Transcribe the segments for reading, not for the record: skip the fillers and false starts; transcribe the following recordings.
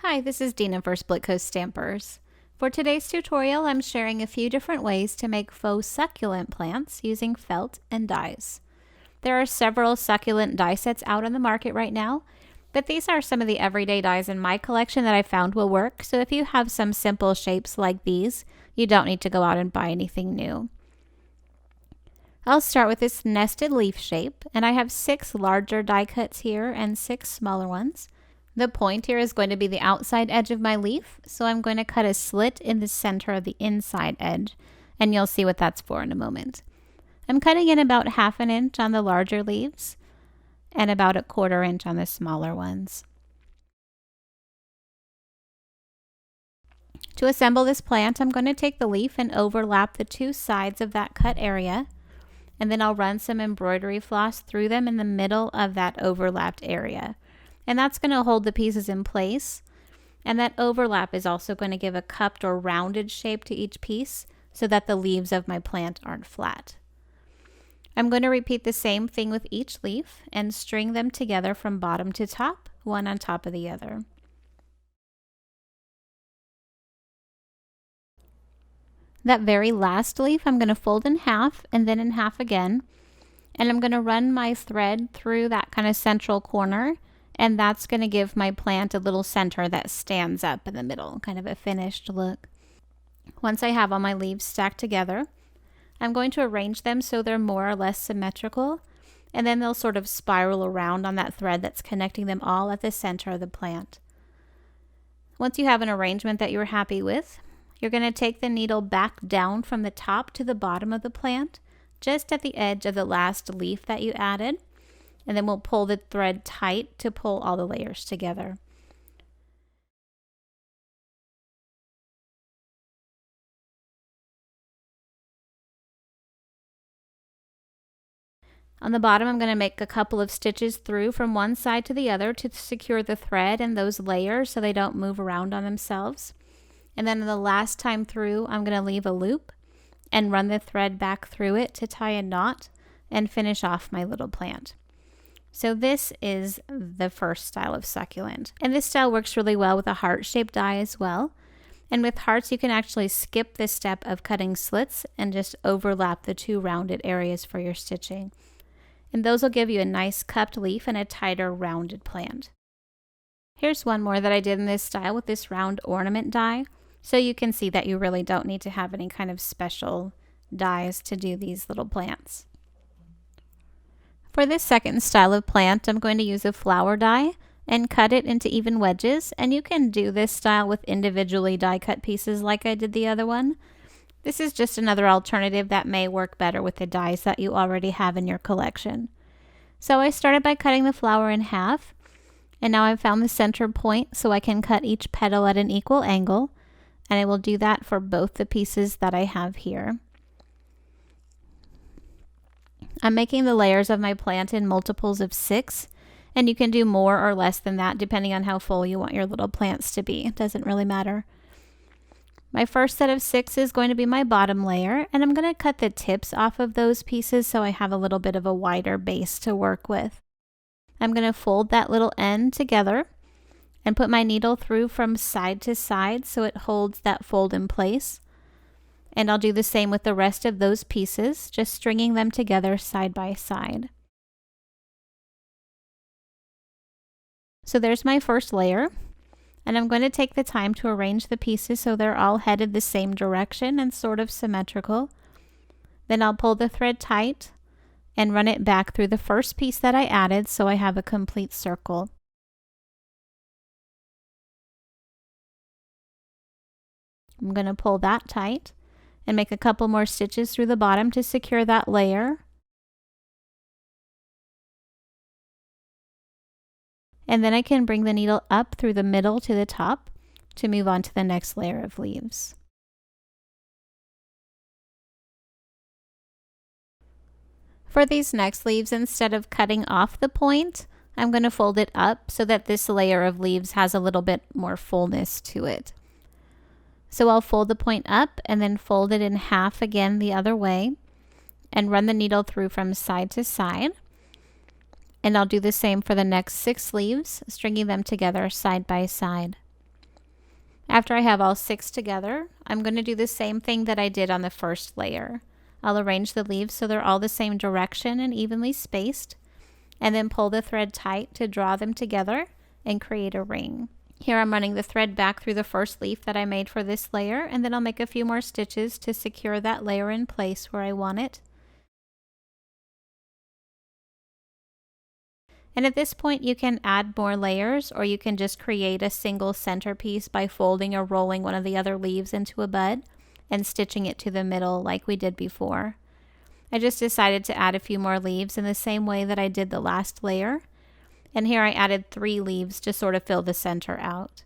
Hi, this is Dina for Splitcoaststampers. For today's tutorial, I'm sharing a few different ways to make faux succulent plants using felt and dies. There are several succulent die sets out on the market right now, but these are some of the everyday dies in my collection that I found will work, so if you have some simple shapes like these, you don't need to go out and buy anything new. I'll start with this nested leaf shape, and I have 6 larger die cuts here and 6 smaller ones. The point here is going to be the outside edge of my leaf, so I'm going to cut a slit in the center of the inside edge, and you'll see what that's for in a moment. I'm cutting in about 1/2 inch on the larger leaves and about 1/4 inch on the smaller ones. To assemble this plant, I'm going to take the leaf and overlap the 2 sides of that cut area, and then I'll run some embroidery floss through them in the middle of that overlapped area. And that's going to hold the pieces in place. And that overlap is also going to give a cupped or rounded shape to each piece so that the leaves of my plant aren't flat. I'm going to repeat the same thing with each leaf and string them together from bottom to top, one on top of the other. That very last leaf I'm going to fold in half and then in half again. And I'm going to run my thread through that kind of central corner, and that's going to give my plant a little center that stands up in the middle, kind of a finished look. Once I have all my leaves stacked together, I'm going to arrange them so they're more or less symmetrical, and then they'll sort of spiral around on that thread that's connecting them all at the center of the plant. Once you have an arrangement that you're happy with, you're going to take the needle back down from the top to the bottom of the plant, just at the edge of the last leaf that you added, and then we'll pull the thread tight to pull all the layers together. On the bottom, I'm going to make a couple of stitches through from one side to the other to secure the thread and those layers so they don't move around on themselves. And then the last time through, I'm going to leave a loop and run the thread back through it to tie a knot and finish off my little plant. So this is the first style of succulent. And this style works really well with a heart-shaped die as well. And with hearts, you can actually skip the step of cutting slits and just overlap the 2 rounded areas for your stitching. And those will give you a nice cupped leaf and a tighter rounded plant. Here's one more that I did in this style with this round ornament die. So you can see that you really don't need to have any kind of special dies to do these little plants. For this second style of plant, I'm going to use a flower die and cut it into even wedges, and you can do this style with individually die cut pieces like I did the other one. This is just another alternative that may work better with the dies that you already have in your collection. So I started by cutting the flower in half, and now I've found the center point so I can cut each petal at an equal angle, and I will do that for both the pieces that I have here. I'm making the layers of my plant in multiples of 6, and you can do more or less than that depending on how full you want your little plants to be. It doesn't really matter. My first set of 6 is going to be my bottom layer, and I'm going to cut the tips off of those pieces so I have a little bit of a wider base to work with. I'm going to fold that little end together and put my needle through from side to side so it holds that fold in place. And I'll do the same with the rest of those pieces, just stringing them together side by side. So there's my first layer, and I'm going to take the time to arrange the pieces so they're all headed the same direction and sort of symmetrical. Then I'll pull the thread tight and run it back through the first piece that I added so I have a complete circle. I'm going to pull that tight and make a couple more stitches through the bottom to secure that layer. And then I can bring the needle up through the middle to the top to move on to the next layer of leaves. For these next leaves, instead of cutting off the point, I'm going to fold it up so that this layer of leaves has a little bit more fullness to it. So I'll fold the point up and then fold it in half again the other way and run the needle through from side to side. And I'll do the same for the next 6 leaves, stringing them together side by side. After I have all 6 together, I'm going to do the same thing that I did on the first layer. I'll arrange the leaves so they're all the same direction and evenly spaced, and then pull the thread tight to draw them together and create a ring. Here I'm running the thread back through the first leaf that I made for this layer, and then I'll make a few more stitches to secure that layer in place where I want it. And at this point you can add more layers, or you can just create a single centerpiece by folding or rolling one of the other leaves into a bud and stitching it to the middle like we did before. I just decided to add a few more leaves in the same way that I did the last layer. And here I added 3 leaves to sort of fill the center out.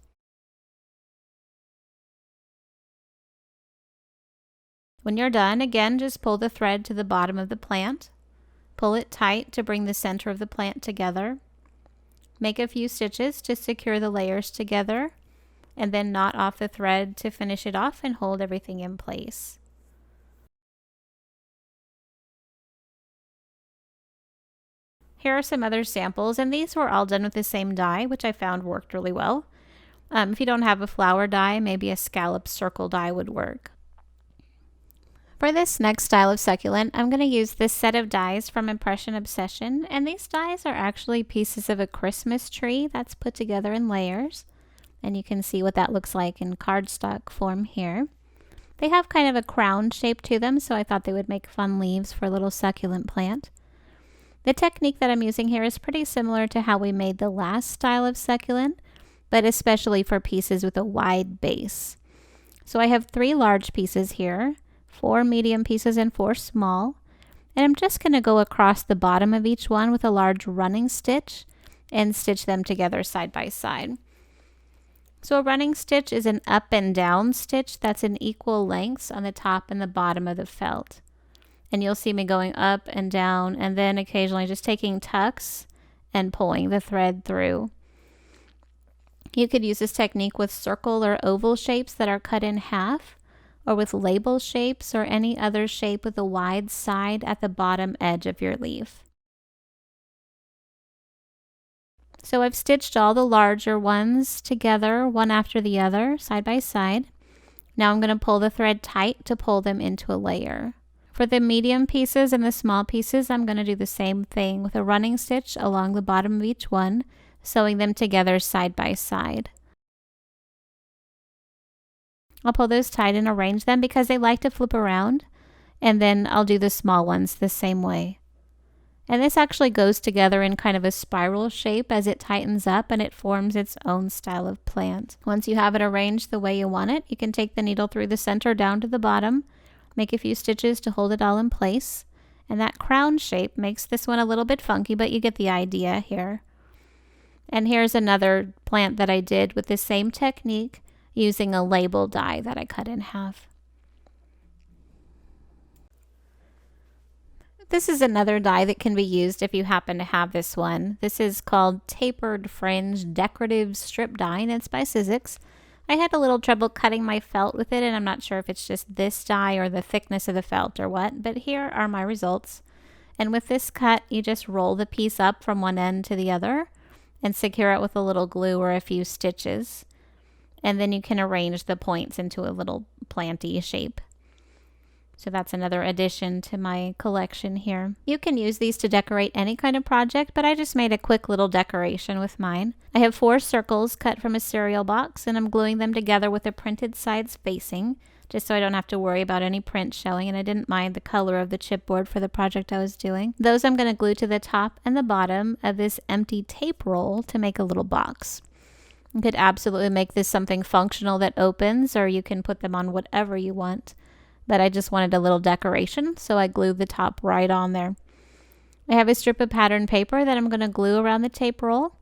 When you're done, again, just pull the thread to the bottom of the plant. Pull it tight to bring the center of the plant together. Make a few stitches to secure the layers together, and then knot off the thread to finish it off and hold everything in place. Here are some other samples, and these were all done with the same die, which I found worked really well. If you don't have a flower die, maybe a scallop circle die would work. For this next style of succulent, I'm going to use this set of dies from Impression Obsession, and these dies are actually pieces of a Christmas tree that's put together in layers, and you can see what that looks like in cardstock form here. They have kind of a crown shape to them, so I thought they would make fun leaves for a little succulent plant. The technique that I'm using here is pretty similar to how we made the last style of succulent, but especially for pieces with a wide base. So I have 3 large pieces here, 4 medium pieces and 4 small, and I'm just going to go across the bottom of each one with a large running stitch and stitch them together side by side. So a running stitch is an up and down stitch that's in equal lengths on the top and the bottom of the felt. And you'll see me going up and down, and then occasionally just taking tucks and pulling the thread through. You could use this technique with circle or oval shapes that are cut in half, or with label shapes or any other shape with a wide side at the bottom edge of your leaf. So I've stitched all the larger ones together, one after the other, side by side. Now I'm going to pull the thread tight to pull them into a layer. For the medium pieces and the small pieces, I'm going to do the same thing with a running stitch along the bottom of each one, sewing them together side by side. I'll pull those tight and arrange them because they like to flip around, and then I'll do the small ones the same way. And this actually goes together in kind of a spiral shape as it tightens up, and it forms its own style of plant. Once you have it arranged the way you want it, you can take the needle through the center down to the bottom, make a few stitches to hold it all in place, and that crown shape makes this one a little bit funky, but you get the idea here. And here's another plant that I did with the same technique, using a label die that I cut in half. This is another die that can be used if you happen to have this one. This is called Tapered Fringe Decorative Strip Die, and it's by Sizzix. I had a little trouble cutting my felt with it, and I'm not sure if it's just this die or the thickness of the felt or what, but here are my results. And with this cut, you just roll the piece up from one end to the other and secure it with a little glue or a few stitches. And then you can arrange the points into a little planty shape. So that's another addition to my collection here. You can use these to decorate any kind of project, but I just made a quick little decoration with mine. I have 4 circles cut from a cereal box, and I'm gluing them together with the printed sides facing, just so I don't have to worry about any print showing, and I didn't mind the color of the chipboard for the project I was doing. Those I'm going to glue to the top and the bottom of this empty tape roll to make a little box. You could absolutely make this something functional that opens, or you can put them on whatever you want. But I just wanted a little decoration, so I glued the top right on there. I have a strip of pattern paper that I'm going to glue around the tape roll.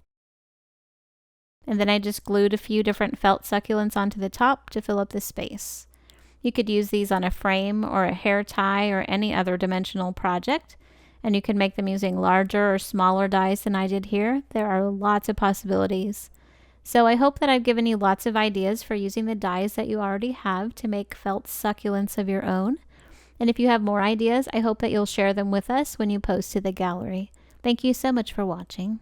And then I just glued a few different felt succulents onto the top to fill up the space. You could use these on a frame or a hair tie or any other dimensional project. And you can make them using larger or smaller dies than I did here. There are lots of possibilities. So I hope that I've given you lots of ideas for using the dies that you already have to make felt succulents of your own. And if you have more ideas, I hope that you'll share them with us when you post to the gallery. Thank you so much for watching.